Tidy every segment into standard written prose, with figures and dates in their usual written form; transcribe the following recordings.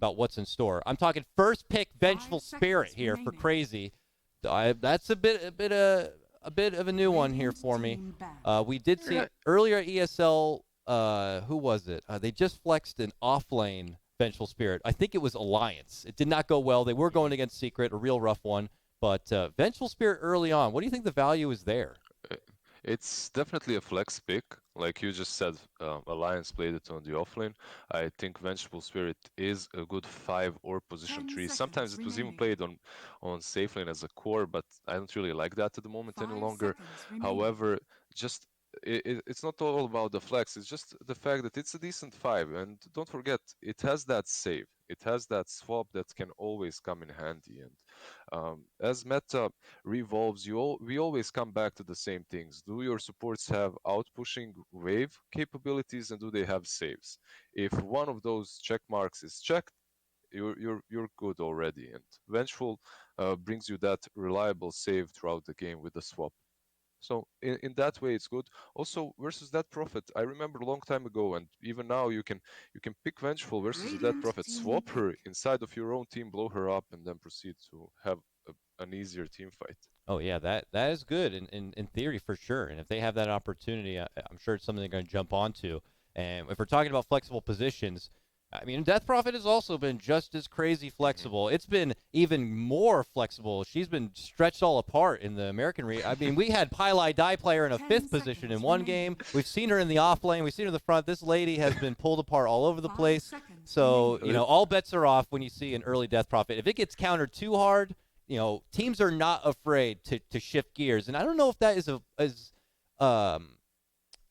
about what's in store. I'm talking first pick Vengeful Spirit here for Crazy. That's a bit of a new one here for me. We did see earlier at ESL. Who was it? They just flexed an offlane Vengeful Spirit. I think it was Alliance. It did not go well. They were going against Secret, a real rough one. But Vengeful Spirit early on, what do you think the value is there? Uh, It's definitely a flex pick. Like you just said, Alliance played it on the offlane. I think Vengeful Spirit is a good 5 or position 3. Sometimes it was even played on safe lane as a core, but I don't really like that at the moment any longer. However, just it's not all about the flex. It's just the fact that it's a decent 5. And don't forget, it has that save. It has that swap that can always come in handy. And as meta revolves, we always come back to the same things. Do your supports have outpushing wave capabilities and do they have saves? If one of those check marks is checked, you're good already. And Vengeful brings you that reliable save throughout the game with the swap. So in that way, it's good. Also versus that prophet, I remember a long time ago, and even now you can pick Vengeful versus that prophet, swap her inside of your own team, blow her up, and then proceed to have an easier team fight. Oh yeah, that is good in theory for sure. And if they have that opportunity, I'm sure it's something they're going to jump onto. And if we're talking about flexible positions, I mean, Death Prophet has also been just as crazy Hmm. flexible. It's been even more flexible. She's been stretched all apart in the American I mean, we had Pylai Die player in a fifth position in one game. We've seen her in the off lane. We've seen her in the front. This lady has been pulled apart all over the place. So, It- all bets are off when you see an early Death Prophet. If it gets countered too hard, teams are not afraid to shift gears. And I don't know if that is um,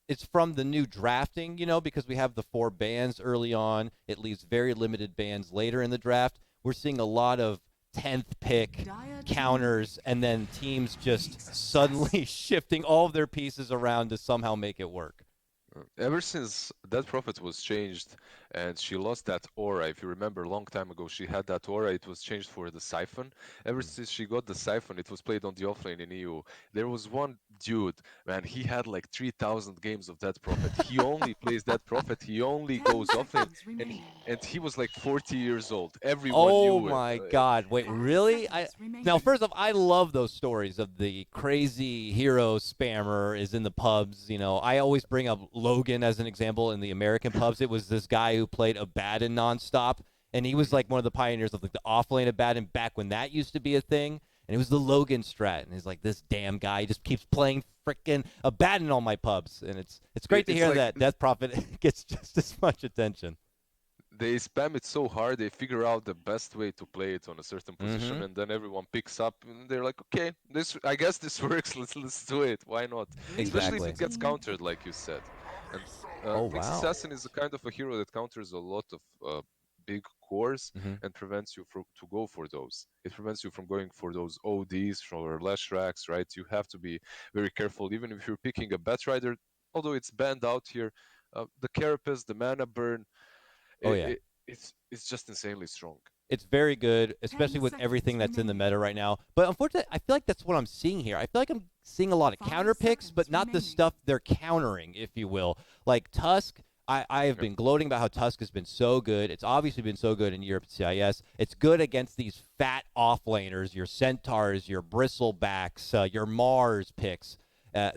it's from the new drafting, because we have the 4 bans early on. It leaves very limited bans later in the draft. We're seeing a lot of 10th pick counters and then teams just suddenly shifting all of their pieces around to somehow make it work. Ever since that prophet was changed and she lost that aura, if you remember a long time ago, she had that aura, it was changed for the siphon. Ever Mm. since she got the siphon, it was played on the offlane in EU. There was one dude, man, he had like 3,000 games of that prophet. He only plays that prophet, he only goes offlane, and he was like 40 years old. Everyone Oh knew it. my God! Wait, really? Now first off, I love those stories of the crazy hero spammer is in the pubs. I always bring up Logan as an example in the American pubs. It was this guy who played Abaddon nonstop, and he was like one of the pioneers of like the offlane Abaddon back when that used to be a thing. And it was the Logan strat, and he's like, this damn guy just keeps playing frickin' Abaddon on my pubs, and it's great to It's hear like that Death Prophet gets just as much attention. they spam it so hard they figure out the best way to play it on a certain Mm-hmm. position and then everyone picks up and they're like, okay, this, I guess this works, let's do it, why not? Especially if Exactly. it gets countered like you said. And Oh Mix wow. Assassin is a kind of a hero that counters a lot of big cores Mm-hmm. and prevents you from to go for those. It prevents you from going for those ODs or lash racks, right? You have to be very careful even if you're picking a bat rider, although it's banned out here. The carapace, the mana burn, Oh it, yeah. it, it's just insanely strong. It's very good, especially with everything that's in the meta right now. But unfortunately, I feel like that's what I'm seeing here. I feel like I'm seeing a lot of counter picks, but not the stuff they're countering, if you will. Like Tusk, I have Yep. been gloating about how Tusk has been so good. It's obviously been so good in Europe CIS. It's good against these fat offlaners, your Centaurs, your Bristlebacks, your Mars picks.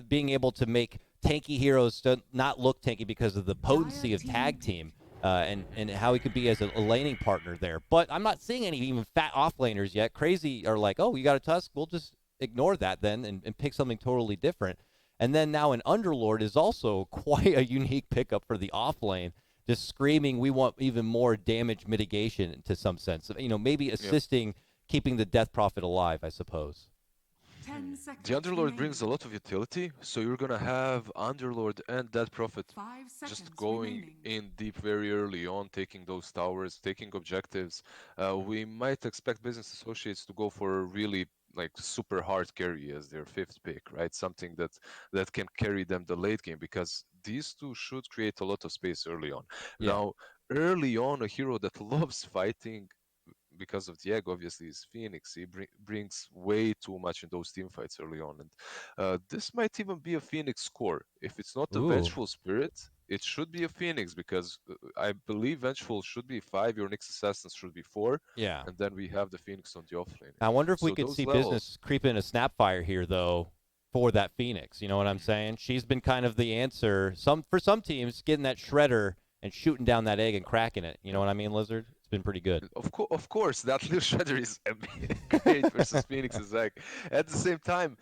Being able to make tanky heroes to not look tanky because of the potency of tag team and how he could be as a laning partner there. But I'm not seeing any even fat offlaners yet. Crazy are like, oh, you got a Tusk? We'll just ignore that then and pick something totally different. And then now an Underlord is also quite a unique pickup for the offlane. Just screaming, we want even more damage mitigation to some sense. Maybe Yep. assisting keeping the Death Prophet alive, I suppose. The Underlord brings a lot of utility, so you're gonna have Underlord and Dead Prophet just going in deep very early on, taking those towers, taking objectives. We might expect business associates to go for a really like super hard carry as their fifth pick, right? Something that can carry them the late game because these two should create a lot of space early on. Yeah. Now, early on, a hero that loves fighting because of the egg, obviously, is Phoenix. He brings way too much in those team fights early on, and this might even be a Phoenix core. If it's not a Ooh, Vengeful Spirit, it should be a Phoenix because I believe Vengeful should be 5, your Nyx Assassins should be 4, yeah. and then we have the Phoenix on the offlane. I wonder if we So could those see levels, business creep in a Snapfire here, though, for that Phoenix. You know what I'm saying? She's been kind of the answer. For some teams, getting that shredder and shooting down that egg and cracking it. You know yeah. what I mean, lizZard? It's been pretty good. Of course, that little shredder is great versus Phoenix's egg. At the same time,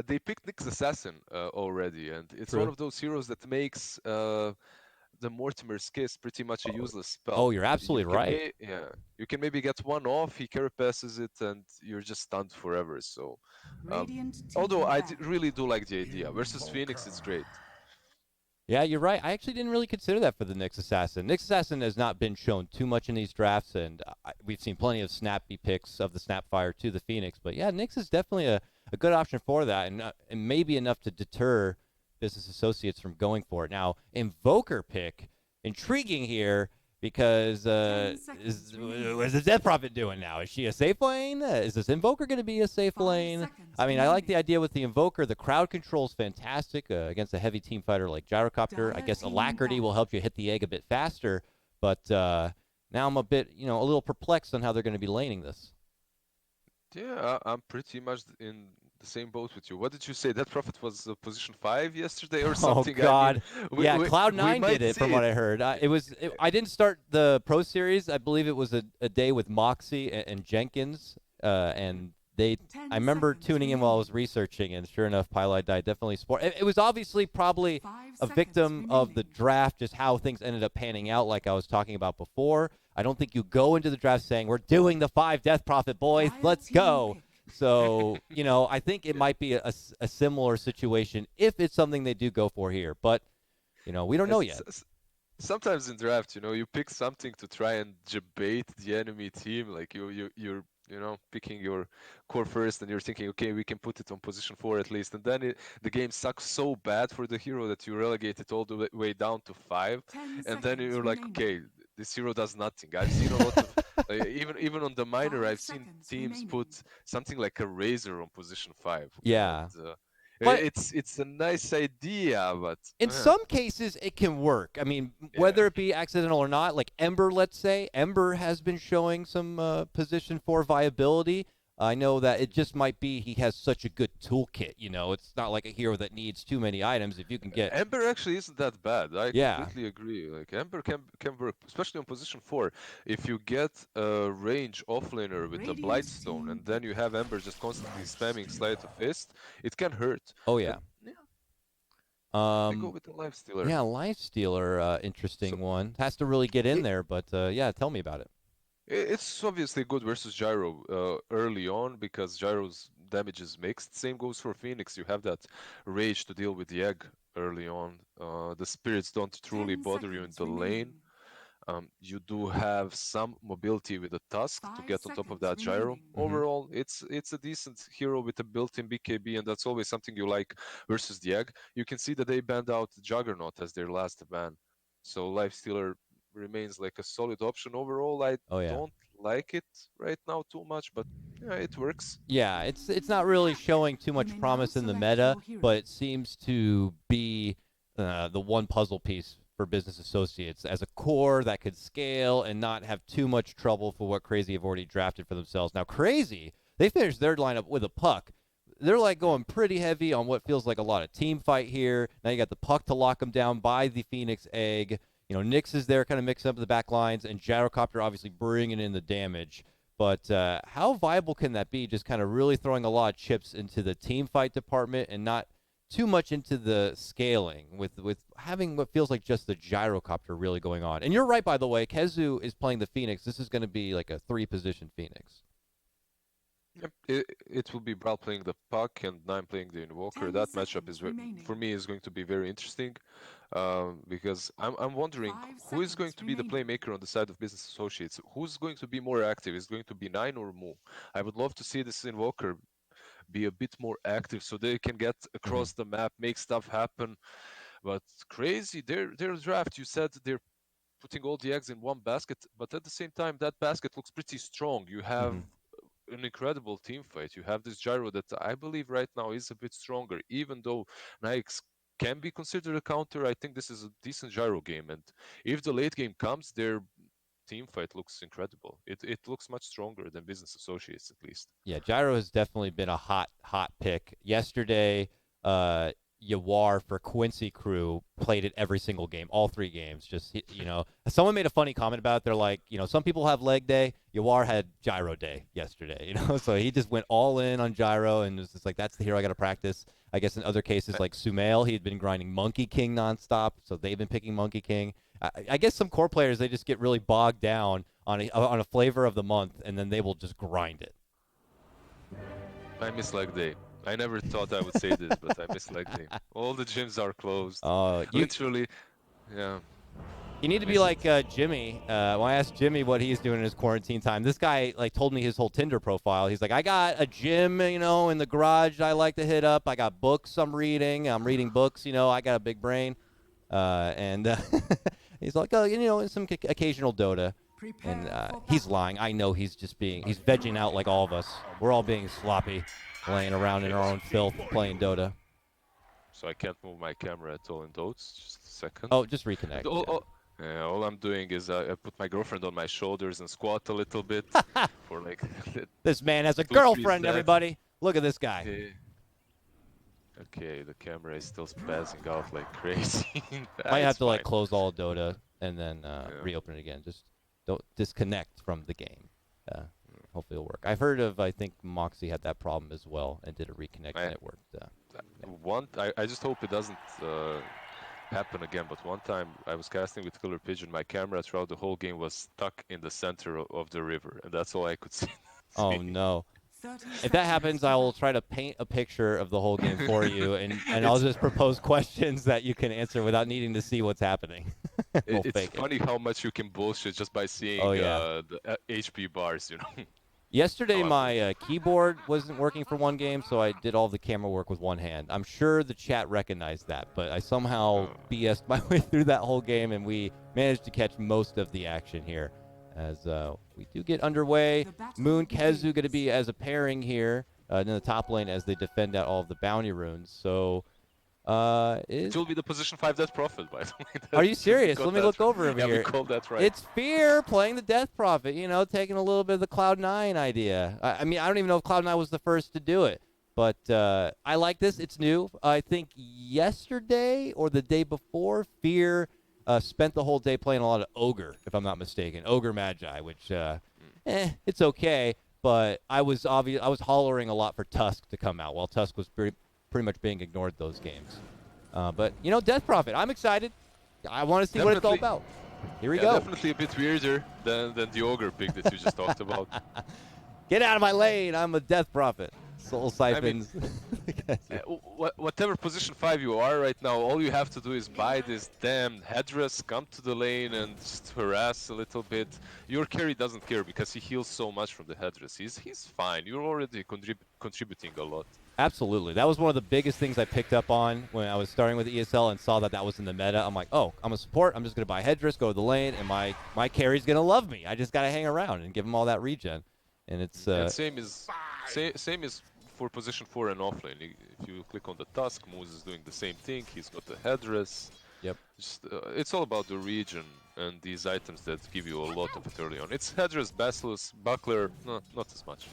they picked Nyx Assassin already, and it's one True. of those heroes that makes the Mortimer's Kiss pretty much a useless Oh, spell. you're absolutely right. Yeah, you can maybe get one off, he carry passes it, and you're just stunned forever. So, um, although really do like the idea versus Phoenix, it's great. Yeah, you're right. I actually didn't really consider that for the Nyx Assassin. Nyx Assassin has not been shown too much in these drafts, and we've seen plenty of snappy picks of the Snapfire to the Phoenix. But yeah, Nyx is definitely a good option for that, and maybe enough to deter business associates from going for it. Now, Invoker pick, intriguing here because what is the Death Prophet doing now? Is she a safe lane? Is this Invoker going to be a safe lane? I mean, I like the idea with the Invoker. The crowd control is fantastic against a heavy team fighter like Gyrocopter. I guess Alacrity will help you hit the egg a bit faster, but now I'm a bit, a little perplexed on how they're going to be laning this. Yeah, I'm pretty much in the same boat with you. What did you say? That Prophet was position 5 yesterday or Oh something? I mean, God, yeah, we Cloud9 did might it from see what it. I heard. I didn't start the Pro Series. I believe it was a day with Moxie and Jenkins, and they. I remember tuning in while I was researching, and sure enough, Pylite died. Definitely sport. It was obviously probably a victim of the draft, just how things ended up panning out, like I was talking about before. I don't think you go into the draft saying we're doing the 5 Death Prophet boys. Let's go. So, I think it Yeah. might be a similar situation if it's something they do go for here. But, we don't know As- yet. Sometimes in draft, you pick something to try and debate the enemy team. Like you're picking your core first, and you're thinking, okay, we can put it on position 4 at least, and then the game sucks so bad for the hero that you relegate it all the way down to 5, and then you're like, okay, this hero does nothing. I've seen a lot of even on the minor, I've seen teams put something like a Razor on position 5, and Yeah. But it's a nice idea, but in some cases, it can work. I mean, yeah. whether it be accidental or not, like Ember, let's say, Ember has been showing some position for viability. I know that it just might be he has such a good toolkit. It's not like a hero that needs too many items. If you can get, Ember actually isn't that bad. I yeah, completely agree. Like Ember can work, especially on position 4. If you get a range offlaner with a Blightstone, and then you have Ember just constantly spamming Sleight of Fist, it can hurt. oh And yeah. yeah, they go Um, with the Life Stealer. yeah, Life Stealer, So interesting one. Has to really get in it, there, but yeah, tell me about it. it's obviously good versus Gyro early on because Gyro's damage is mixed. Same goes for Phoenix. You have that rage to deal with the egg early on. The spirits don't truly bother you in the lane. You do have some mobility with a Tusk to get on top of that gyro. Mm-hmm. Overall, it's a decent hero with a built-in BKB, and that's always something you like versus the egg. You can see that they banned out Juggernaut as their last ban, so Lifestealer remains like a solid option. Overall, I Oh yeah. don't like it right now too much, but yeah, it works. Yeah, it's not really showing too much promise in the meta, but it seems to be the one puzzle piece for business associates as a core that could scale and not have too much trouble for what Crazy have already drafted for themselves. Now, Crazy, they finished their lineup with a puck. They're like going pretty heavy on what feels like a lot of team fight here. Now you got the puck to lock them down by the Phoenix Egg. Nyx is there kind of mixing up the back lines, and Gyrocopter obviously bringing in the damage. But how viable can that be? Just kind of really throwing a lot of chips into the team fight department and not too much into the scaling with having what feels like just the gyrocopter really going on. And you're right, by the way. Kezu is playing the Phoenix. This is going to be like a 3-position Phoenix. Yep. It will be Brawl playing the puck and Nine playing the Invoker. That matchup for me is going to be very interesting, because I'm wondering who is going to be the playmaker on the side of Business Associates. Who's going to be more active? Is it going to be Nine or Mu? I would love to see this Invoker be a bit more active so they can get Mm-hmm. across the map, make stuff happen. But crazy, their draft. You said they're putting all the eggs in one basket, but at the same time, that basket looks pretty strong. You have an incredible team fight. You have this gyro that I believe right now is a bit stronger, even though Nikes can be considered a counter. I think this is a decent gyro game, and if the late game comes, their team fight looks incredible. It looks much stronger than Business Associates, at least. Yeah, Gyro has definitely been a hot pick. Yesterday, Yawar for Quincy Crew played it every single game, all 3 games. Just, someone made a funny comment about it. They're like, some people have leg day. Yawar had gyro day yesterday, so he just went all in on gyro and was just like, that's the hero I got to practice. I guess in other cases like Sumail, he had been grinding Monkey King nonstop, so they've been picking Monkey King. I guess some core players, they just get really bogged down on a flavor of the month, and then they will just grind it. I miss leg day. I never thought I would say this, but I miss leg day. All the gyms are closed. Literally, yeah. You need to be like Jimmy. When I asked Jimmy what he's doing in his quarantine time, this guy told me his whole Tinder profile. He's like, I got a gym, in the garage I like to hit up. I got books I'm reading. I'm reading books. I got a big brain. And he's like, some occasional Dota. And he's lying. I know he's vegging out like all of us. We're all being sloppy, laying around in our own filth, playing Dota. So I can't move my camera at all in Dotes. Just a second. Oh, just reconnect. All I'm doing is I put my girlfriend on my shoulders and squat a little bit for like. This man has a girlfriend, everybody. Look at this guy. Yeah. Okay, the camera is still spazzing out like crazy. Might have to close all Dota and then reopen it again. Just don't disconnect from the game. Hopefully it'll work. I've heard of, I think Moxie had that problem as well and did a reconnect and it worked. I just hope it doesn't happen again, but one time I was casting with Killer Pigeon, my camera throughout the whole game was stuck in the center of the river, and that's all I could see. Oh no. If that happens, I will try to paint a picture of the whole game for you, and I'll just propose questions that you can answer without needing to see what's happening. It's funny how much you can bullshit just by seeing the HP bars, Yesterday, my keyboard wasn't working for one game, so I did all the camera work with one hand. I'm sure the chat recognized that, but I somehow BS'd my way through that whole game, and we managed to catch most of the action here. As we do get underway, Moon Kezu going to be as a pairing here in the top lane as they defend out all of the bounty runes. So it will be the position 5 Death Prophet, by the way. Are you serious? Let me look over here. We called that right. It's Fear playing the Death Prophet, taking a little bit of the Cloud9 idea. I mean, I don't even know if Cloud9 was the first to do it, but I like this. It's new. I think yesterday or the day before, Fear spent the whole day playing a lot of Ogre, if I'm not mistaken. Ogre Magi, which, it's okay. But I was hollering a lot for Tusk to come out, while Tusk was pretty much being ignored those games. But, Death Prophet, I'm excited. I want to see what it's all about. Here we go. Definitely a bit weirder than the Ogre pick that you just talked about. Get out of my lane. I'm a Death Prophet. Soul Siphons. I mean, whatever position 5 you are right now, all you have to do is buy this damn headdress, come to the lane and just harass a little bit. Your carry doesn't care because he heals so much from the headdress. He's fine. You're already contributing a lot. Absolutely. That was one of the biggest things I picked up on when I was starting with ESL and saw that was in the meta. I'm like, oh, I'm a support. I'm just going to buy headdress, go to the lane, and my carry's going to love me. I just got to hang around and give him all that regen. And it's and same is for position 4 and offlane. If you click on the Tusk, Moose is doing the same thing. He's got the headdress. Yep. Just, it's all about the region and these items that give you a lot of it early on. It's headdress, Basilisk, Buckler, no, not as much.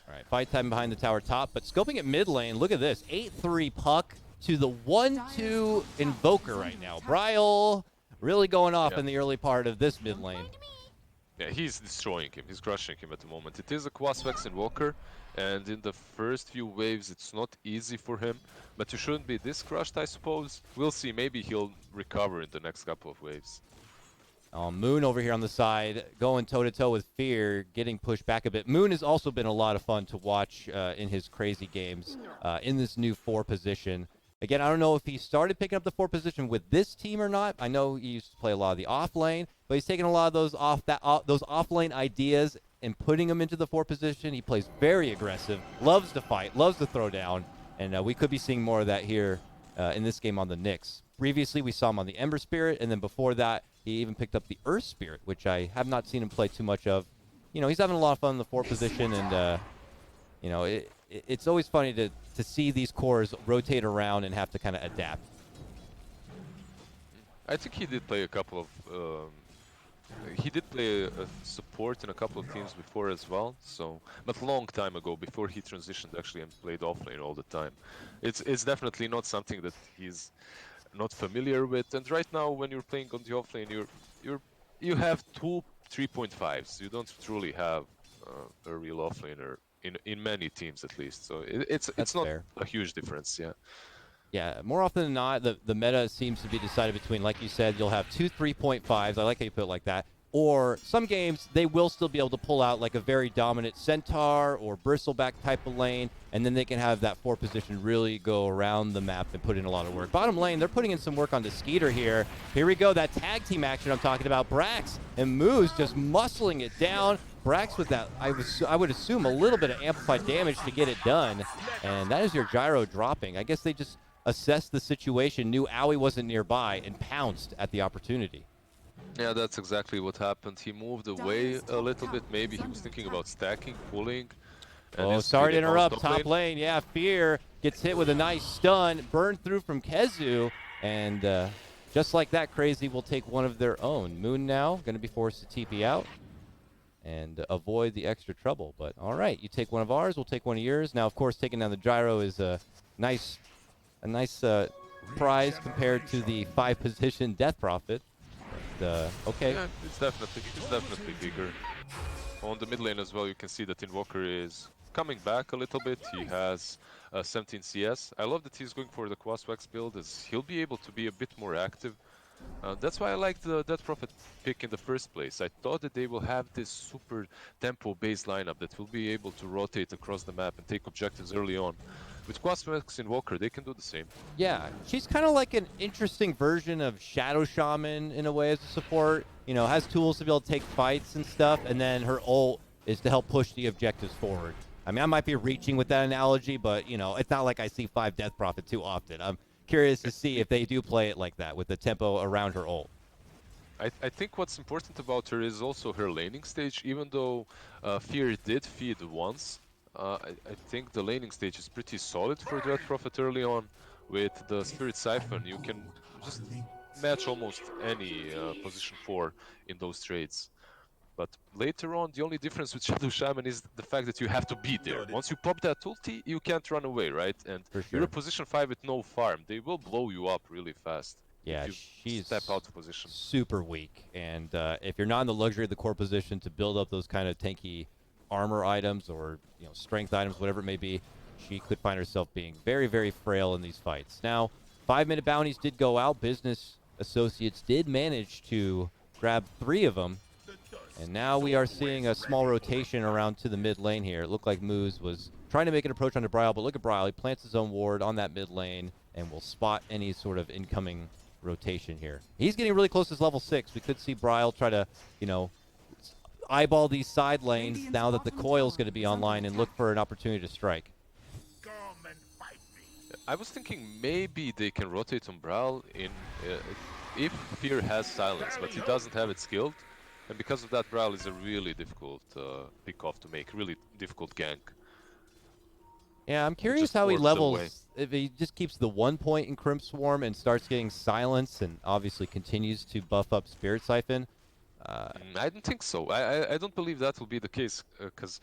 All right, fight time behind the tower top, but scoping at mid lane, look at this. 8-3 Puck to the 1-2 Invoker right now. Bryal really going off in the early part of this mid lane. Yeah, he's destroying him. He's crushing him at the moment. It is a Quasvex Invoker, and in the first few waves, it's not easy for him. But you shouldn't be this crushed, I suppose. We'll see. Maybe he'll recover in the next couple of waves. Moon over here on the side, going toe-to-toe with Fear, getting pushed back a bit. Moon has also been a lot of fun to watch in his crazy games in this new 4 position. Again, I don't know if he started picking up the 4 position with this team or not. I know he used to play a lot of the off lane, but he's taking a lot of those off lane ideas and putting them into the 4 position. He plays very aggressive, loves to fight, loves to throw down, and we could be seeing more of that here in this game on the Knicks. Previously, we saw him on the Ember Spirit, and then before that, he even picked up the Earth Spirit, which I have not seen him play too much of. You know, he's having a lot of fun in the 4 position, and you know, it's always funny to see these cores rotate around and have to kind of adapt. I think he did play a couple of. He did play a support in a couple of teams before as well. So, but long time ago, before he transitioned actually and played offlane all the time. It's definitely not something that he's not familiar with. And right now, when you're playing on the offlane, you have two 3.5s. You don't truly have a real offlaner in many teams at least. So it's not fair. a huge difference. Yeah. Yeah, more often than not, the meta seems to be decided between, like you said, you'll have two 3.5s. I like how you put it like that. Or some games, they will still be able to pull out like a very dominant Centaur or Bristleback type of lane, and then they can have that 4 position really go around the map and put in a lot of work. Bottom lane, they're putting in some work on the Skeeter here. Here we go, that tag team action I'm talking about. Brax and Moose just muscling it down. Brax with that, I would assume, a little bit of amplified damage to get it done. And that is your gyro dropping. I guess they just assessed the situation, knew Owie wasn't nearby, and pounced at the opportunity. Yeah, that's exactly what happened. He moved away a little bit. Maybe he was thinking about stacking, pulling. And Oh, sorry to interrupt. Top lane. Yeah, Fear gets hit with a nice stun. Burned through from KheZu. And just like that, Crazy will take one of their own. Moon now going to be forced to TP out and avoid the extra trouble. But all right, you take one of ours, we'll take one of yours. Now, of course, taking down the gyro is a nice prize compared to the 5 position Death Prophet. Okay. Yeah, it's definitely bigger. On the mid lane as well, you can see that Invoker is coming back a little bit. He has 17 CS. I love that he's going for the Quaswax build, as he'll be able to be a bit more active. That's why I like the Death Prophet pick in the first place. I thought that they will have this super tempo-based lineup that will be able to rotate across the map and take objectives early on. With Quaswax Invoker, they can do the same. Yeah, she's kind of like an interesting version of Shadow Shaman in a way as a support. You know, has tools to be able to take fights and stuff, and then her ult is to help push the objectives forward. I mean, I might be reaching with that analogy, but, you know, it's not like I see 5 Death Prophet too often. I'm curious to see if they do play it like that with the tempo around her ult. I think what's important about her is also her laning stage. Even though Fear did feed once, I think the laning stage is pretty solid for Death Prophet early on. With the Spirit Siphon, you can just match almost any position 4 in those trades. But later on, the only difference with Shadow Shaman is the fact that you have to be there. Once you pop that ulti, you can't run away, right? And you're a position 5 with no farm. They will blow you up really fast. Yeah, she's step out of position. Super weak. And if you're not in the luxury of the core position to build up those kind of tanky armor items or, you know, strength items, whatever it may be, she could find herself being very, very frail in these fights. Now, 5-minute bounties did go out. Business Associates did manage to grab 3 of them. And now we are seeing a small rotation around to the mid lane here. It looked like Moose was trying to make an approach onto Bryle, but look at Bryle. He plants his own ward on that mid lane and will spot any sort of incoming rotation here. He's getting really close to level 6. We could see Bryle try to, you know, eyeball these side lanes now that the coil's going to be online and look for an opportunity to strike. I was thinking maybe they can rotate on Bryle in if Fear has silence, but he doesn't have it skilled. And because of that, Bryle is a really difficult pick-off to make, really difficult gank. Yeah, I'm curious how he levels, if he just keeps the 1 point in Crimp Swarm and starts getting silence and obviously continues to buff up Spirit Siphon. I don't think so. I don't believe that will be the case, because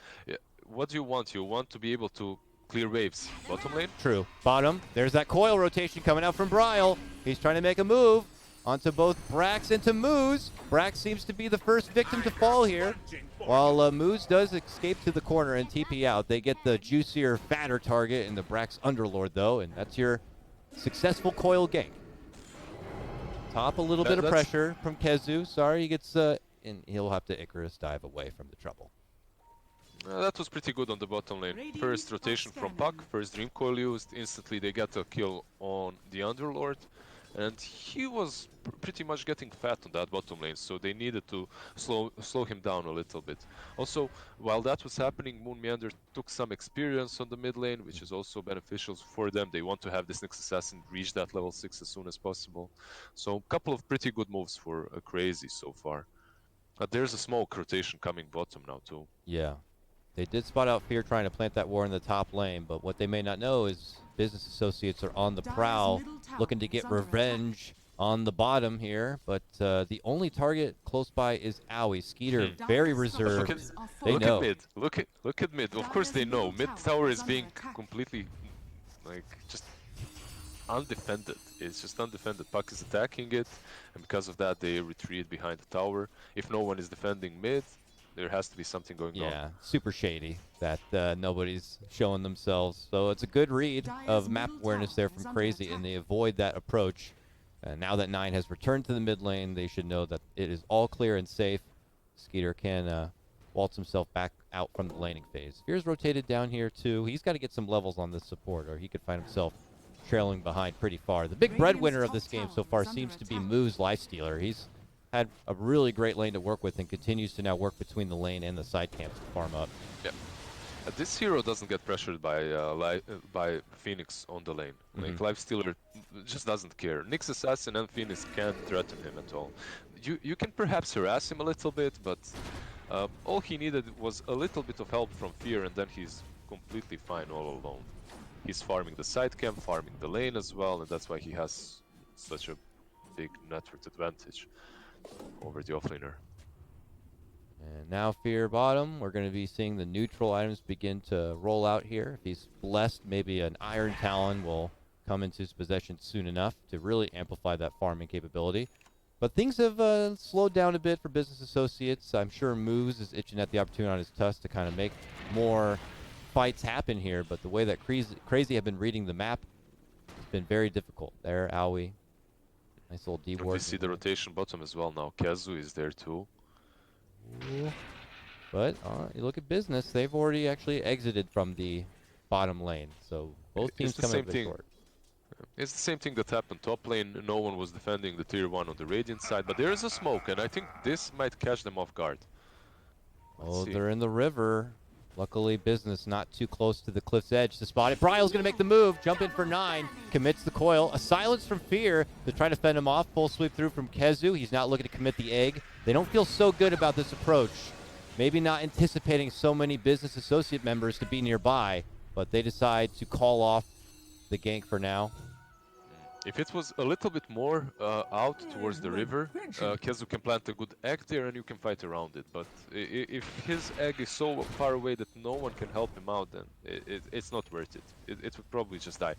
what do you want? You want to be able to clear waves. Bottom lane? True. Bottom. There's that coil rotation coming out from Bryle. He's trying to make a move onto both Brax and to Moose. Brax seems to be the first victim to fall here. While Moose does escape to the corner and TP out, they get the juicier, fatter target in the Brax Underlord, though, and that's your successful coil gank. Top a little bit of pressure from KheZu. Sorry, he gets, and he'll have to Icarus dive away from the trouble. That was pretty good on the bottom lane. First rotation from Puck, first Dream Coil used. Instantly they got a kill on the Underlord. and he was pretty much getting fat on that bottom lane, so they needed to slow him down a little bit. Also, while that was happening, Moon Meander took some experience on the mid lane, which is also beneficial for them. They want to have this next assassin reach that level 6 as soon as possible. So a couple of pretty good moves for Crazy so far. But there's a smoke rotation coming bottom now too. Yeah. They did spot out Fear trying to plant that war in the top lane, but what they may not know is business associates are on the prowl, looking to get revenge on the bottom here. But the only target close by is Owie. Skeeter, very reserved. They Look at know. mid. Look at mid. Of course they know. Mid tower is being completely like just undefended. It's just undefended. Puck is attacking it, and because of that they retreat behind the tower. If no one is defending mid, there has to be something going on. Yeah, super shady that nobody's showing themselves. So it's a good read of map awareness there from Crazy, and they avoid that approach. Now that 9 has returned to the mid lane, they should know that it is all clear and safe. Skeeter can waltz himself back out from the laning phase. Fear's rotated down here too. He's got to get some levels on this support, or he could find himself trailing behind pretty far. The big breadwinner of this game so far seems to be Moo's Lifestealer. He's had a really great lane to work with and continues to now work between the lane and the side camps to farm up. Yeah. This hero doesn't get pressured by Phoenix on the lane. Like Lifestealer just doesn't care. Nyx Assassin and Phoenix can't threaten him at all. You can perhaps harass him a little bit, but all he needed was a little bit of help from Fear, and then he's completely fine all alone. He's farming the side camp, farming the lane as well, and that's why he has such a big network advantage over the offlaner. And now Fear bottom, we're going to be seeing the neutral items begin to roll out here. If he's blessed, maybe an Iron Talon will come into his possession soon enough to really amplify that farming capability. But things have slowed down a bit for business associates. I'm sure Moose is itching at the opportunity on his tusk to kind of make more fights happen here, but the way that Crazy have been reading the map, it's been very difficult. There, Owie. Nice little D-ward. We see the rotation bottom as well now. Kazu is there too. Ooh. But you look at business, they've already actually exited from the bottom lane. So both teams coming up short. It's the same thing that happened top lane. No one was defending the tier 1 on the Radiant side, but there is a smoke, and I think this might catch them off guard. Oh, they're in the river. Luckily, business not too close to the cliff's edge to spot it. Bryle's going to make the move. Jump in for 9. Commits the coil. A silence from Fear to try to fend him off. Full sweep through from Kezu. He's not looking to commit the egg. They don't feel so good about this approach. Maybe not anticipating so many business associate members to be nearby, but they decide to call off the gank for now. If it was a little bit more out towards the river, Kezu can plant a good egg there and you can fight around it. But if his egg is so far away that no one can help him out, then it's not worth it. It would probably just die.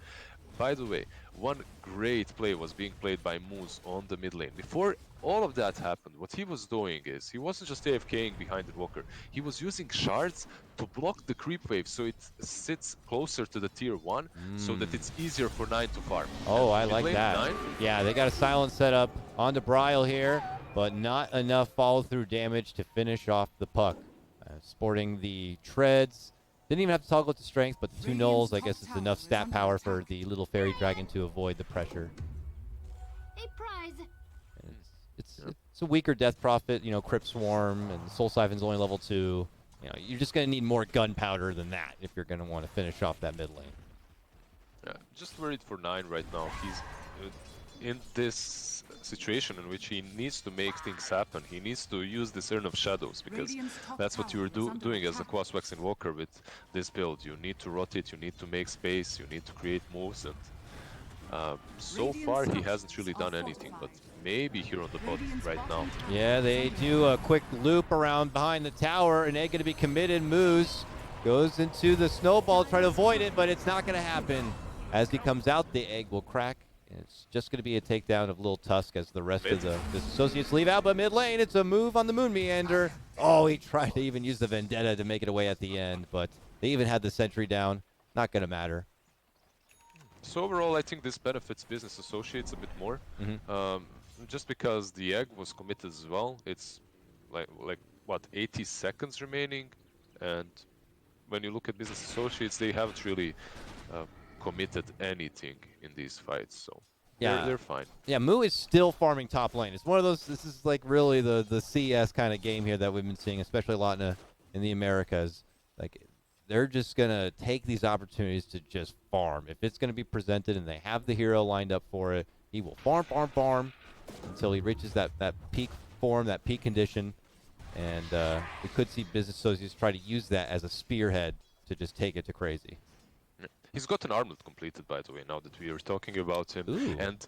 By the way, one great play was being played by Moose on the mid lane. Before all of that happened, what he was doing is, he wasn't just AFKing behind the walker, he was using shards to block the creep wave so it sits closer to the tier 1, so that it's easier for 9 to farm. Oh, I like that. 9? Yeah, they got a silence set up onto Bryle here, but not enough follow-through damage to finish off the puck. Sporting the treads. Didn't even have to toggle it to strength, but the 2 nulls, I guess it's enough stat power for the little fairy dragon to avoid the pressure. A prize. It's a weaker Death Prophet, you know, Crypt Swarm, and Soul Siphon's only level 2. You know, you're just going to need more gunpowder than that if you're going to want to finish off that mid lane. Yeah, just worried for 9 right now. He's in this situation in which he needs to make things happen. He needs to use this Urn of Shadows, because that's what you're doing as a Quas Waxing Walker with this build. You need to rotate, you need to make space, you need to create moves, and so far he hasn't really done anything, but maybe here on the bot right now. Yeah, they do a quick loop around behind the tower, and egg going to be committed. Moose goes into the snowball, try to avoid it, but it's not going to happen. As he comes out, the egg will crack. It's just going to be a takedown of Lil Tusk as the rest of the associates leave out, but mid lane, it's a move on the Moon Meander. Oh, he tried to even use the Vendetta to make it away at the end, but they even had the sentry down. Not going to matter. So overall, I think this benefits business associates a bit more. Just because the egg was committed as well. It's like what, 80 seconds remaining, and when you look at business associates, they haven't really committed anything in these fights. So Yeah. They're fine. Yeah, Moo is still farming top lane. It's one of those. This is like really the CS kind of game here that we've been seeing, especially a lot in the Americas. Like they're just gonna take these opportunities to just farm. If it's gonna be presented and they have the hero lined up for it, he will farm until he reaches that peak form, that peak condition, and we could see business associates try to use that as a spearhead to just take it to crazy. He's got an armlet completed, by the way, now that we are talking about him. Ooh. And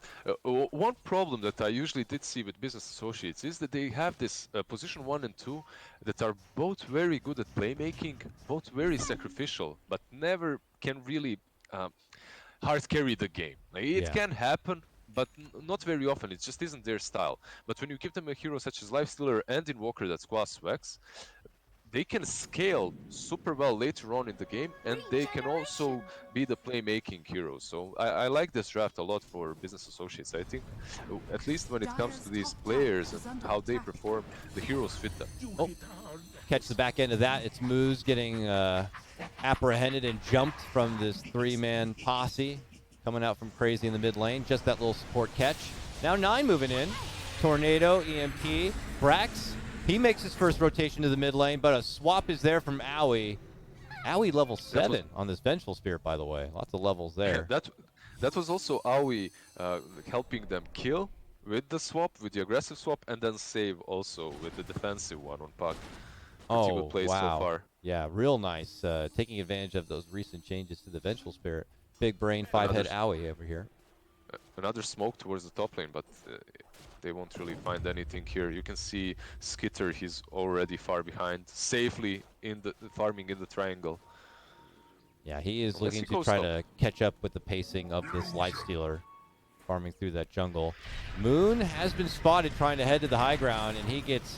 one problem that I usually did see with business associates is that they have this position 1 and 2 that are both very good at playmaking, both very sacrificial, but never can really hard carry the game. Like, it can happen, but not very often. It just isn't their style. But when you give them a hero such as Lifestealer and Invoker that's class Vex, they can scale super well later on in the game, and they can also be the playmaking heroes. So I like this draft a lot for business associates. I think, at least when it comes to these players and how they perform, the heroes fit them. Oh, catch the back end of that. It's Moose getting apprehended and jumped from this 3-man posse coming out from Crazy in the mid lane. Just that little support catch. Now 9 moving in. Tornado, EMP, Brax. He makes his first rotation to the mid lane, but a swap is there from Owie. Owie level 7 on this Vengeful Spirit, by the way. Lots of levels there. That was also Owie helping them kill with the swap, with the aggressive swap, and then save also with the defensive one on Puck. Pretty good play so far. Yeah, real nice. Taking advantage of those recent changes to the Vengeful Spirit. Big brain 5-head Owie over here. Another smoke towards the top lane, but they won't really find anything here. You can see Skitter, he's already far behind, safely in the farming in the triangle. Yeah, he is looking to try to catch up with the pacing of this Lifestealer, farming through that jungle. Moon has been spotted trying to head to the high ground, and he gets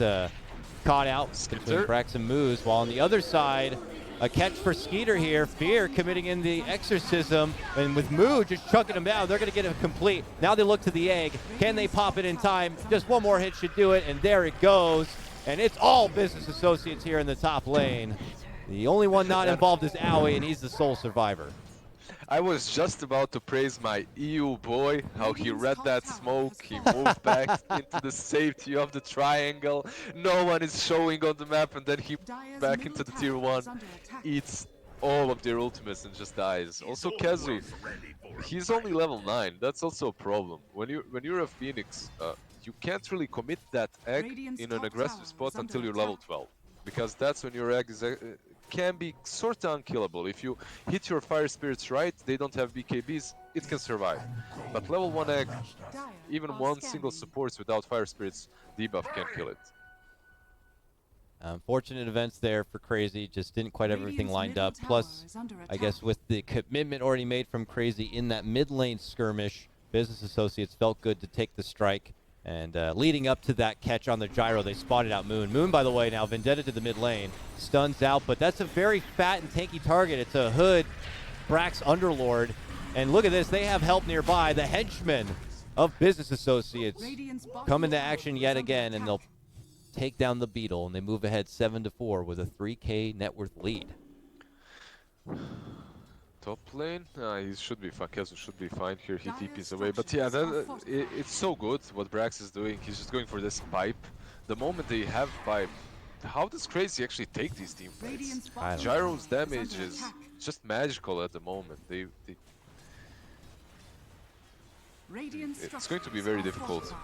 caught out between Brax and Moose, while on the other side, a catch for Skeeter here. Fear committing in the exorcism, and with Moo just chucking him down, they're going to get it complete. Now they look to the egg. Can they pop it in time? Just one more hit should do it, and there it goes. And it's all business associates here in the top lane. The only one not involved is Owie, and he's the sole survivor. I was just about to praise my EU boy, how he read that smoke, he moved back into the safety of the triangle, no one is showing on the map, and then he back into the tier 1, eats all of their ultimates and just dies. Also Kezu, he's only level 9, that's also a problem. When you're a Phoenix, you can't really commit that egg in an aggressive spot until you're level 12, because that's when your egg is can be sort of unkillable. If you hit your fire spirits right, they don't have BKBs, it can survive. But level 1 egg, even one single supports without fire spirits, debuff can kill it. Unfortunate events there for Crazy, just didn't quite have everything lined up. Plus, I guess with the commitment already made from Crazy in that mid lane skirmish, business associates felt good to take the strike. And leading up to that catch on the gyro, they spotted out Moon. Moon, by the way, now Vendetta to the mid lane. Stuns out, but that's a very fat and tanky target. It's a Hood, Brax Underlord. And look at this, they have help nearby. The henchmen of business associates come into action yet again, and they'll take down the Beetle, and they move ahead 7-4 with a 3K net worth lead. Top lane, he should be fine. Kezu should be fine here. He TPs away, but yeah, it's so good what Brax is doing. He's just going for this pipe. The moment they have pipe, how does Crazy actually take these team fights? Gyro's damage is just magical at the moment. It's going to be very difficult.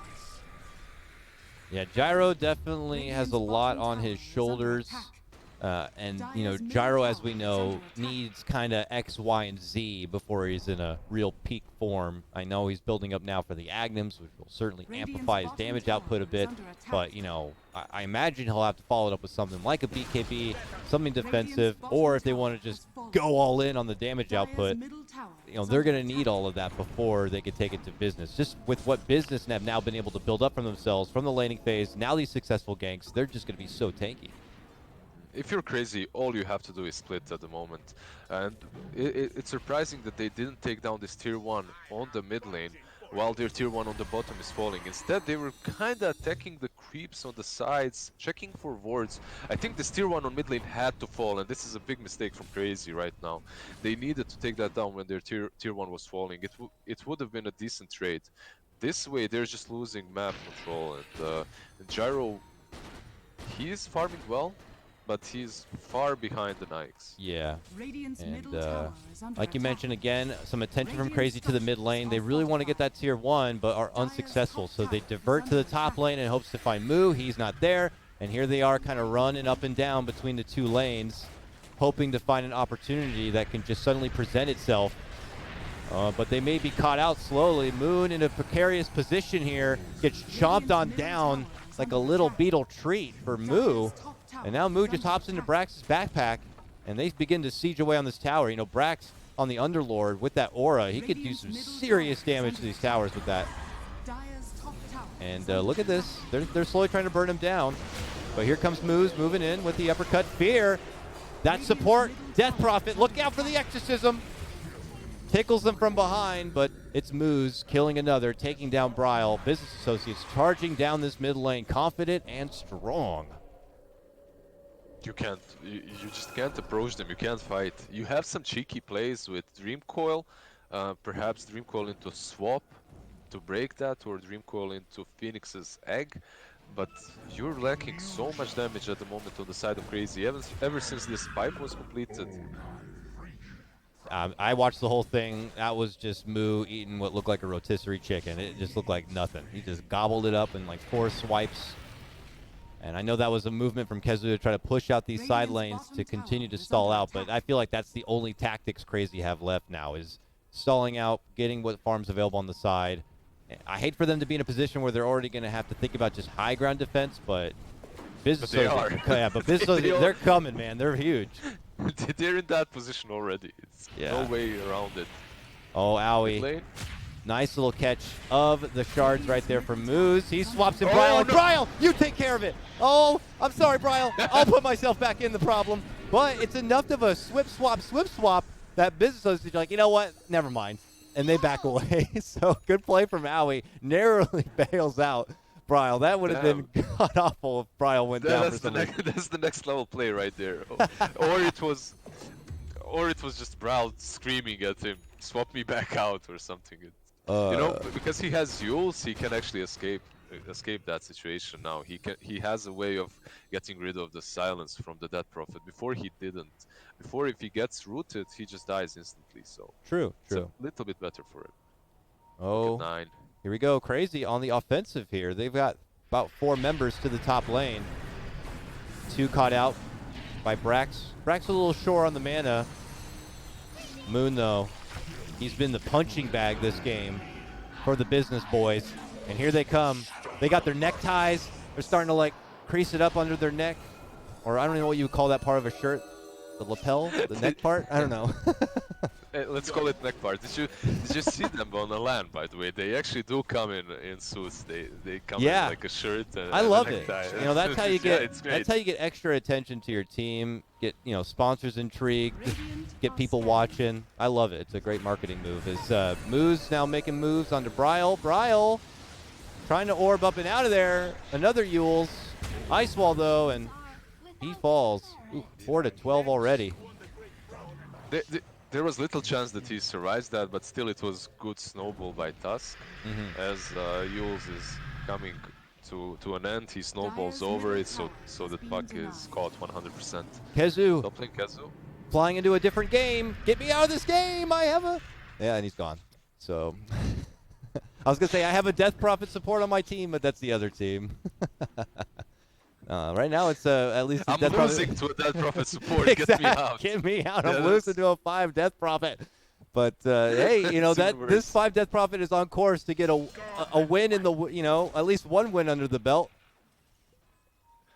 Yeah, Gyro definitely has a lot on his shoulders. And, you know, Gyro, as we know, needs kind of X, Y, and Z before he's in a real peak form. I know he's building up now for the Agnems, which will certainly amplify his damage output a bit. But, you know, I imagine he'll have to follow it up with something like a BKB, something defensive, or if they want to just go all in on the damage output, you know, they're going to need all of that before they can take it to business. Just with what business have now been able to build up from themselves from the laning phase, now these successful ganks, they're just going to be so tanky. If you're Crazy, all you have to do is split at the moment. And it's surprising that they didn't take down this tier 1 on the mid lane, while their tier 1 on the bottom is falling. Instead, they were kind of attacking the creeps on the sides, checking for wards. I think this tier 1 on mid lane had to fall, and this is a big mistake from CR4ZY right now. They needed to take that down when their tier 1 was falling. It would have been a decent trade. This way, they're just losing map control, and Gyro, he's farming well, but he's far behind the Nikes. Yeah. Radiant's And middle tower is under like you attack. mentioned again, some attention from CR4ZY to the mid lane. They really want to get that tier 1, but are unsuccessful. So they divert to the top lane in hopes to find Moo. He's not there. And here they are kind of running up and down between the two lanes, hoping to find an opportunity that can just suddenly present itself. But they may be caught out slowly. Moon in a precarious position here, gets chomped on down like a little beetle treat for Moo. And now Moo just hops into Brax's backpack, and they begin to siege away on this tower. You know, Brax on the Underlord with that aura, he could do some serious damage to these towers with that. And look at this. They're slowly trying to burn him down. But here comes Moose moving in with the uppercut. Fear. That support. Death Prophet. Look out for the exorcism. Tickles them from behind, but it's Moose killing another, taking down Bryle. Business Associates charging down this mid lane, confident and strong. You just can't approach them. You can't fight. You have some cheeky plays with Dream Coil, perhaps Dream Coil into Swap to break that, or Dream Coil into Phoenix's Egg, but you're lacking so much damage at the moment on the side of CR4ZY ever since this pipe was completed. I watched the whole thing. That was just Moo eating what looked like a rotisserie chicken. It just looked like nothing. He just gobbled it up in like 4 swipes. And I know that was a movement from CR4ZY to try to push out these side lanes to continue to stall out, but I feel like that's the only tactics CR4ZY have left now, is stalling out, getting what farms available on the side. I hate for them to be in a position where they're already going to have to think about just high ground defense, but Business Associates, yeah, but Business Associates, they're coming, man. They're huge. They're in that position already. It's no way around it. Oh, owie. Nice little catch of the shards right there from Moose. He swaps in Bryle. And Bryle, you take care of it. Oh, I'm sorry, Bryle. I'll put myself back in the problem. But it's enough of a swip swap that Business Associates are like, you know what? Never mind. And they back away. So good play from Owie. Narrowly bails out Bryle. That would have been god awful if Bryle went down for something. That's the next level play right there. or it was just Bryle screaming at him, swap me back out or something. You know, because he has Yules, he can actually escape that situation now. He has a way of getting rid of the silence from the Death Prophet. Before he didn't. Before, if he gets rooted, he just dies instantly. So true. It's a little bit better for him. Oh, 9. Here we go. CR4ZY on the offensive here. They've got about 4 members to the top lane. 2 caught out by Brax. Brax a little short on the mana. Moon, though, he's been the punching bag this game for the business boys. And here they come. They got their neckties. They're starting to, like, crease it up under their neck. Or I don't know what you would call that part of a shirt. The lapel? The neck part? I don't know. Let's call it neck part. Did you see them on the LAN, by the way? They actually do come in suits. They come in like a shirt and I love it. necktie. You know, that's how you get that's how you get extra attention to your team, get, you know, sponsors intrigued, get people watching. I love it. It's a great marketing move. Is Moose now making moves onto Bryle. Bryle trying to orb up and out of there. Another Yules. Ice Wall though, and he falls. Ooh, 4-12 already. There was little chance that he survives that, but still it was good snowball by Tusk. As Yules is coming to an end, he snowballs over it, so the puck is caught 100%. CR4ZY. Stop playing CR4ZY. Flying into a different game. Get me out of this game. I have a... Yeah, and he's gone. So... I was going to say, I have a Death Prophet support on my team, but that's the other team. Right now, it's at least... I'm losing to a Death Prophet support. Exactly. Get me out. Get me out. Yeah, I'm losing to a 5 Death Prophet. But, hey, you know, this 5 Death Prophet is on course to get a win in the... You know, at least 1 win under the belt.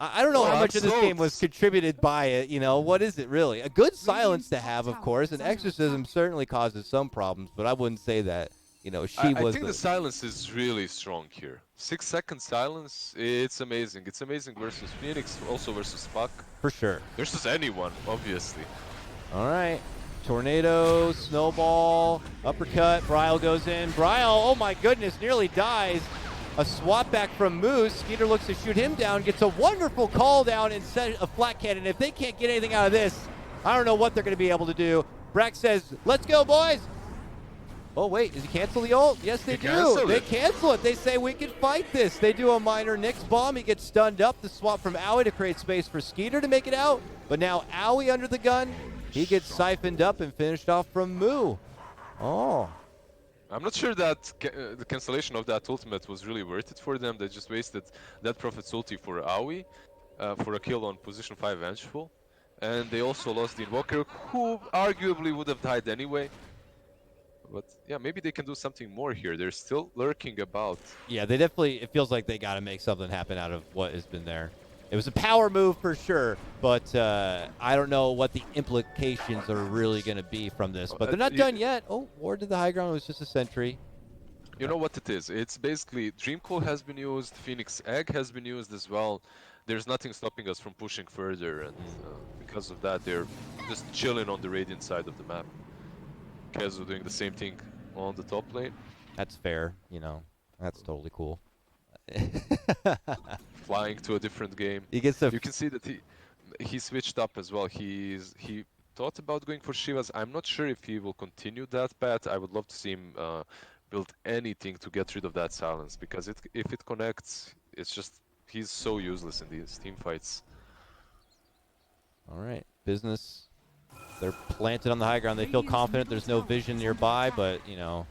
I don't know how much of this game was contributed by it. You know, what is it really? A good silence to have, of course, and exorcism certainly causes some problems, but I wouldn't say that, you know, I think the silence is really strong here. 6-second silence, it's amazing. It's amazing versus Phoenix, also versus Puck. For sure. Versus anyone, obviously. All right. Tornado, snowball, uppercut. Bryle goes in. Bryle, oh my goodness, nearly dies. A swap back from Moose. Skeeter looks to shoot him down, gets a wonderful call down and set a flat cannon. If they can't get anything out of this, I don't know what they're going to be able to do. Brax says, let's go, boys. Oh, wait, does he cancel the ult? Yes, they do. They cancel it. They say we can fight this. They do a minor Nyx bomb. He gets stunned up. The swap from Owie to create space for Skeeter to make it out. But now Owie under the gun. He gets siphoned up and finished off from Moo. Oh. I'm not sure that the cancellation of that ultimate was really worth it for them. They just wasted that Prophet's ulti for Aoi, for a kill on position 5 Vengeful. And they also lost the Invoker, who arguably would have died anyway. But yeah, maybe they can do something more here. They're still lurking about. Yeah, they definitely, it feels like they got to make something happen out of what has been there. It was a power move for sure, but I don't know what the implications are really going to be from this. But they're not done yet. Oh, Ward to the high ground was just a sentry. You know what it is? It's basically Dreamcoil has been used, Phoenix Egg has been used as well. There's nothing stopping us from pushing further, and because of that, they're just chilling on the Radiant side of the map. Kezu doing the same thing on the top lane. That's fair, you know. That's totally cool. Flying to a different game. He gets the. You can see that he switched up as well. He thought about going for Shivas. I'm not sure if he will continue that path. I would love to see him build anything to get rid of that silence, because if it connects, it's just he's so useless in these team fights. All right, business. They're planted on the high ground. They feel confident. There's no vision nearby, but you know,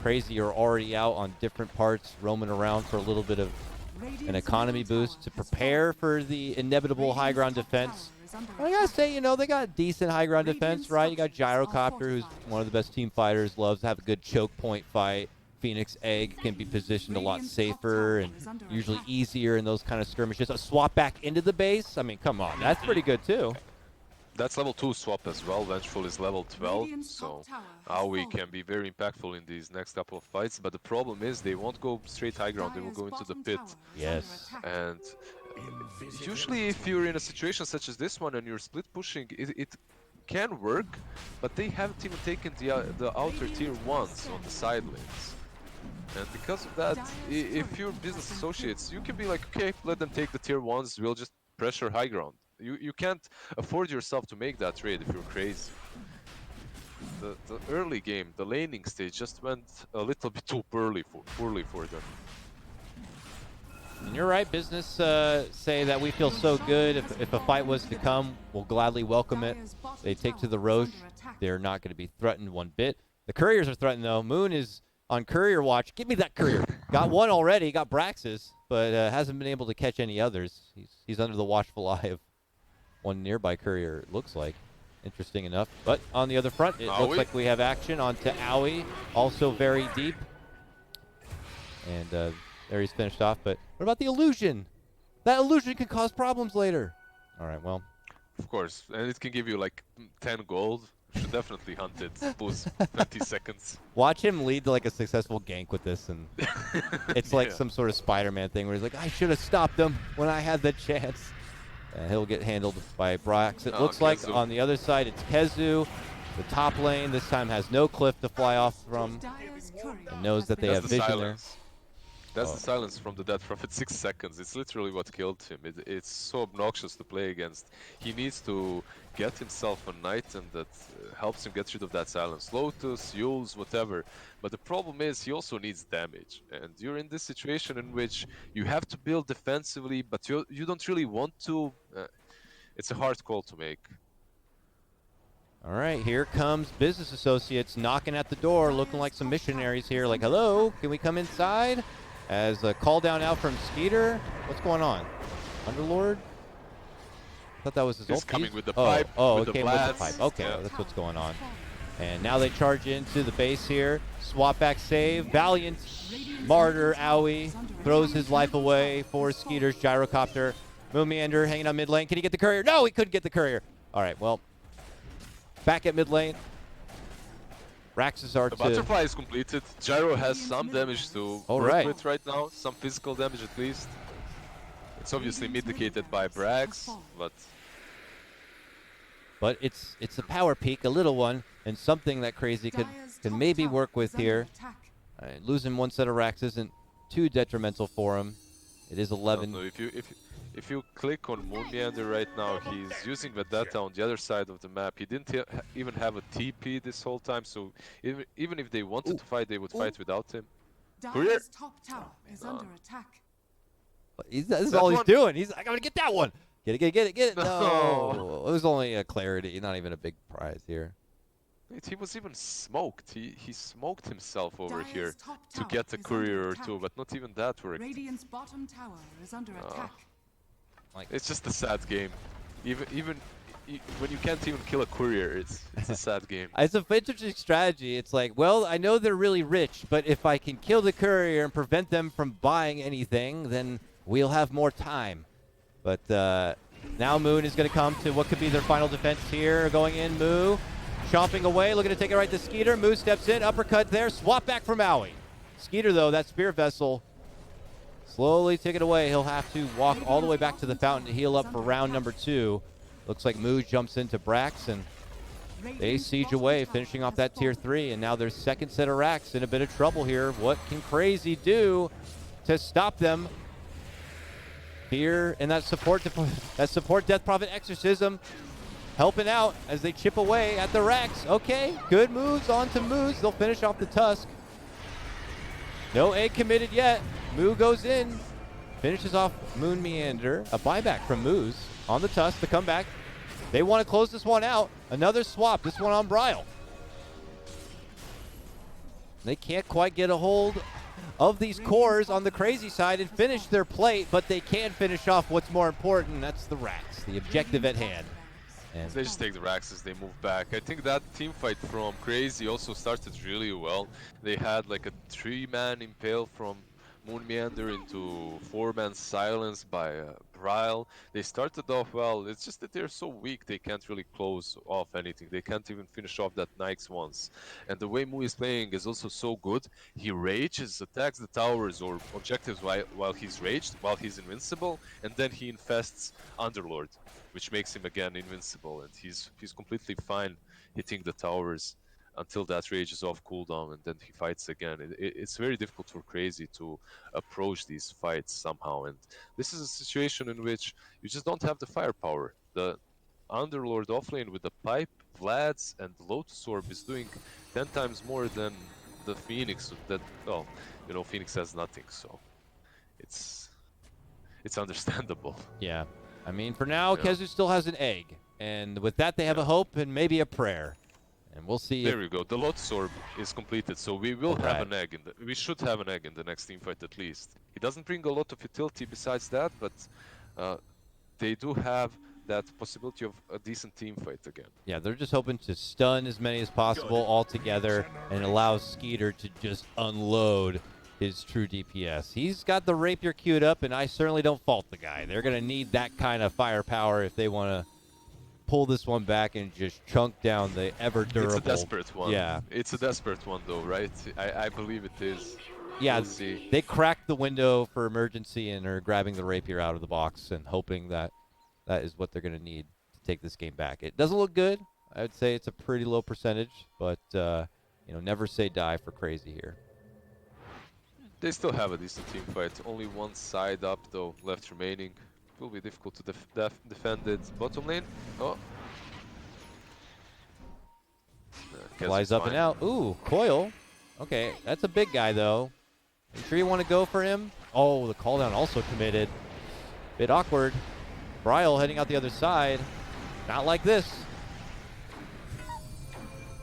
Crazy are already out on different parts, roaming around for a little bit of an economy boost to prepare for the inevitable high ground defense. I gotta say, you know, they got decent high ground defense, right? You got Gyrocopter, who's one of the best team fighters, loves to have a good choke point fight. Phoenix Egg can be positioned a lot safer and usually easier in those kind of skirmishes. A swap back into the base, I mean, come on, that's pretty good too. That's level 2 swap as well. Vengeful is level 12, so Aoi can be very impactful in these next couple of fights. But the problem is they won't go straight high ground, they will go into the pit. Yes. And usually if you're in a situation such as this one and you're split pushing, it can work, but they haven't even taken the outer tier 1s on the side lanes. And because of that, if you're business associates, you can be like, okay, let them take the tier 1s, we'll just pressure high ground. You can't afford yourself to make that trade if you're crazy. The early game, the laning stage just went a little bit too poorly for them. And you're right, business say that we feel so good. If a fight was to come, we'll gladly welcome it. They take to the Roche. They're not going to be threatened one bit. The couriers are threatened though. Moon is on courier watch. Give me that courier. Got one already. Got Brax's, but hasn't been able to catch any others. He's under the watchful eye of one nearby courier, it looks like. Interesting enough. But on the other front, it looks like we have action onto Aoi, also very deep. And there he's finished off. But what about the illusion? That illusion could cause problems later. All right, well. Of course, and it can give you like 10 gold. Should definitely hunt it. Boost 20 seconds. Watch him lead to like a successful gank with this, and it's like some sort of Spider-Man thing where he's like, I should have stopped him when I had the chance. And he'll get handled by Brax. It looks like on the other side it's Kezu. The top lane this time has no cliff to fly off from, and knows that they have vision there. That's the silence from the Death Prophet, 6 seconds. It's literally what killed him. It's so obnoxious to play against. He needs to get himself an item that helps him get rid of that silence. Lotus, Yules, whatever. But the problem is he also needs damage. And you're in this situation in which you have to build defensively, but you don't really want to. It's a hard call to make. All right, here comes business associates knocking at the door, looking like some missionaries here. Like, hello, can we come inside? As a call down out from Skeeter. What's going on? Underlord? I thought that was his ult. He's coming with the pipe. Oh, with it came with the pipe. Okay, that's what's going on. And now they charge into the base here. Swap back save. Valiant Martyr Aoi throws his life away for Skeeter's Gyrocopter. Moon Meander hanging on mid lane. Can he get the courier? No, he couldn't get the courier. All right, well, back at mid lane. The butterfly is completed. Gyro has some damage to work with right now, some physical damage at least. It's obviously mitigated by Brax, but but it's a power peak, a little one, and something that Crazy can maybe work with here. Losing one set of racks isn't too detrimental for him. It is 11. No, if you click on Moon Meander right now, he's using Vendetta on the other side of the map. He didn't even have a TP this whole time, so even if they wanted to fight, they would fight without him. Courier! Top tower is under attack. This is all he's doing. He's like, I'm gonna get that one. Get it. No, it was only a clarity, not even a big prize here. He was even smoked. He smoked himself over here to get a courier or two, but not even that worked. Radiant's bottom tower is under attack. It's just a sad game. Even when you can't even kill a courier, it's a sad game. It's an interesting strategy. It's like, well, I know they're really rich, but if I can kill the courier and prevent them from buying anything, then we'll have more time. But now Moon is going to come to what could be their final defense here. Going in, Moo. Chomping away, looking to take it right to Skeeter. Moo steps in, uppercut there, swap back for Maui. Skeeter, though, that Spirit Vessel, slowly take it away. He'll have to walk all the way back to the fountain to heal up for round number 2. Looks like Moo jumps into Brax, and they siege away, finishing off that tier 3. And now their second set of racks in a bit of trouble here. What can Crazy do to stop them? Here in that support Death Prophet Exorcism helping out as they chip away at the racks. Okay, good moves onto Moose. They'll finish off the Tusk. No egg committed yet. Moo goes in, finishes off Moon Meander. A buyback from Moose on the Tusk to come back. They want to close this one out. Another swap, this one on Bryle. They can't quite get a hold of these cores on the Crazy side and finish their plate, but they can finish off what's more important. That's the racks, the objective at hand. And they just take the racks as they move back. I think that team fight from Crazy also started really well. They had like a 3-man impale from Moon Meander into 4-man silence by Bryle. They started off well. It's just that they're so weak they can't really close off anything. They can't even finish off that Nyx once. And the way Moo is playing is also so good. He rages, attacks the towers or objectives while he's raged, while he's invincible, and then he infests Underlord, which makes him again invincible, and he's completely fine hitting the towers until that rage is off cooldown, and then he fights again. It's very difficult for Crazy to approach these fights somehow, and this is a situation in which you just don't have the firepower. The Underlord offlane with the pipe, Vlad's, and the Lotus Orb is doing 10 times more than the Phoenix. That, well, you know, Phoenix has nothing, so it's understandable. yeah, I mean, for now, Kezu still has an egg, and with that, they have a hope and maybe a prayer. And we'll see. There we go. The Lotus Orb is completed, so we will have an egg. We should have an egg in the next team fight at least. He doesn't bring a lot of utility besides that, but they do have that possibility of a decent team fight again. Yeah, they're just hoping to stun as many as possible all together and allow Skeeter to just unload his true DPS. He's got the Rapier queued up, and I certainly don't fault the guy. They're going to need that kind of firepower if they want to pull this one back and just chunk down the ever durable. It's a desperate one. Yeah. It's a desperate one though, right? I believe it is. Yeah, we'll see. They cracked the window for emergency and are grabbing the Rapier out of the box and hoping that that is what they're going to need to take this game back. It doesn't look good. I would say it's a pretty low percentage, but you know, never say die for Crazy here. They still have a decent team fight. Only one side up though left remaining. Will be difficult to defend it. Bottom lane. Oh. Flies up and out. Ooh, Coil. Okay, that's a big guy though. You sure you want to go for him? Oh, the call down also committed. Bit awkward. Bryle heading out the other side. Not like this.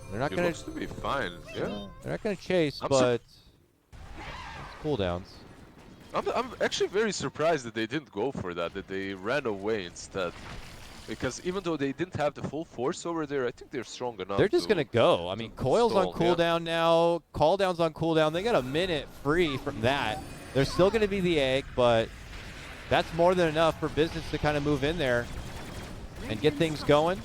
They're not going to be fine. Yeah. They're not going to chase, but it's cooldowns. I'm actually very surprised that they didn't go for that they ran away instead. Because even though they didn't have the full force over there, I think they're strong enough. They're just going to go. I mean, Coil's on cooldown now. Call down's on cooldown. They got a minute free from that. There's still going to be the egg, but that's more than enough for business to kind of move in there and get things going.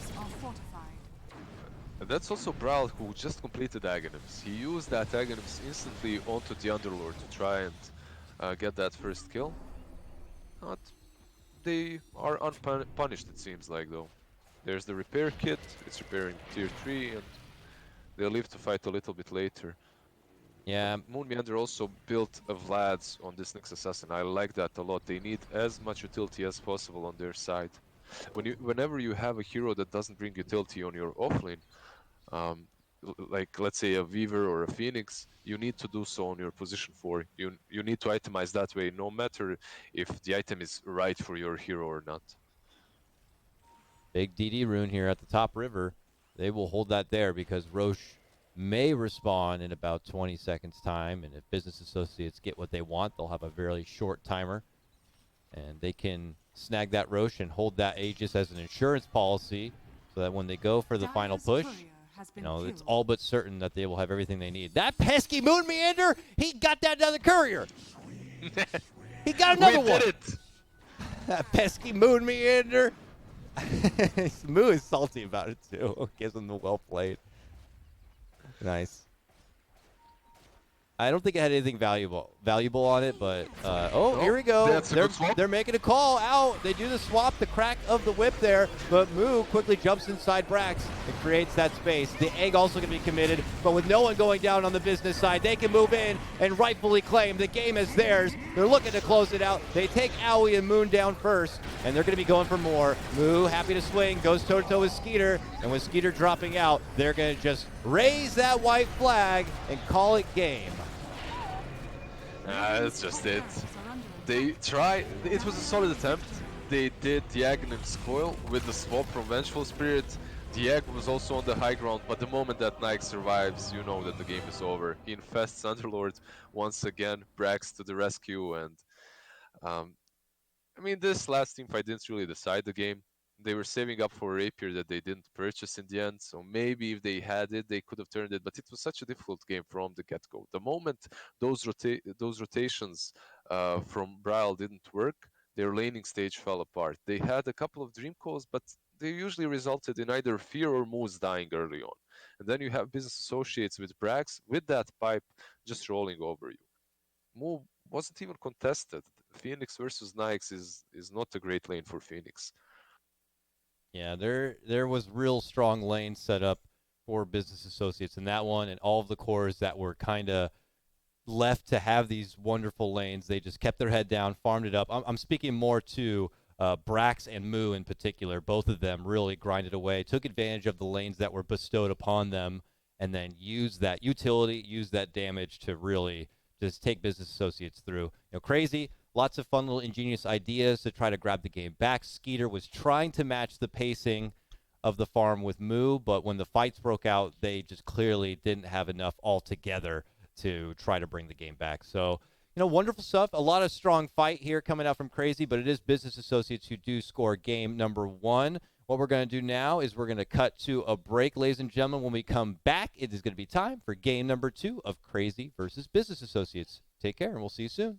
And that's also Bryle, who just completed Aghanims. He used that Aghanims instantly onto the Underlord to try and get that first kill. They are unpunished, it seems like, though. There's the repair kit. It's repairing tier 3, and they'll leave to fight a little bit later. Yeah, Moon Meander also built a Vlad's on this Nyx Assassin. I like that a lot. They need as much utility as possible on their side. Whenever you have a hero that doesn't bring utility on your offlane, like let's say a Weaver or a Phoenix, you need to do so on your position 4. You need to itemize that way, no matter if the item is right for your hero or not. big DD rune here at the top river. They will hold that there because Roche may respawn in about 20 seconds time, and if Business Associates get what they want, they'll have a very short timer, and they can snag that Roche and hold that Aegis as an insurance policy so that when they go for the final Dire's push, courier has been it's killed. all but certain that they will have everything they need. That pesky Moon Meander, he got that other courier. He got another We one. did it! That pesky Moon Meander. Moo is salty about it too. Gives him the well played. Nice. I don't think it had anything valuable on it, but here we go. That's a good swap. They're making a call out. They do the swap, the crack of the whip there, but Moo quickly jumps inside Brax and creates that space. The egg also going to be committed, but with no one going down on the business side, they can move in and rightfully claim the game is theirs. They're looking to close it out. They take Owie and Moon down first, and they're going to be going for more. Moo, happy to swing, goes toe-to-toe with Skeeter, and with Skeeter dropping out, they're going to just raise that white flag and call it game. That's just it. They try. It was a solid attempt. They did the Aghanim's coil with the swap from Vengeful Spirit. The egg was also on the high ground, but the moment that Nike survives, you know that the game is over. He infests Underlord once again, Brax to the rescue, and I mean, this last team fight didn't really decide the game. They were saving up for a rapier that they didn't purchase in the end, so maybe if they had it, they could have turned it, but it was such a difficult game from the get-go. The moment those rotations from Braille didn't work, their laning stage fell apart. They had a couple of dream calls, but they usually resulted in either Fear or Moose dying early on. And then you have Business Associates with Brax, with that pipe just rolling over you. Moo wasn't even contested. Phoenix versus Nyx is not a great lane for Phoenix. Yeah, there was real strong lanes set up for Business Associates in that one, and all of the cores that were kind of left to have these wonderful lanes, they just kept their head down, farmed it up. I'm speaking more to Brax and Moo in particular. Both of them really grinded away, took advantage of the lanes that were bestowed upon them, and then used that utility, used that damage to really just take Business Associates through. Crazy. Lots of fun little ingenious ideas to try to grab the game back. Skeeter was trying to match the pacing of the farm with Moo, but when the fights broke out, they just clearly didn't have enough altogether to try to bring the game back. So, wonderful stuff. A lot of strong fight here coming out from Crazy, but it is Business Associates who do score game number 1. What we're going to do now is we're going to cut to a break, ladies and gentlemen. When we come back, it is going to be time for game number 2 of Crazy versus Business Associates. Take care, and we'll see you soon.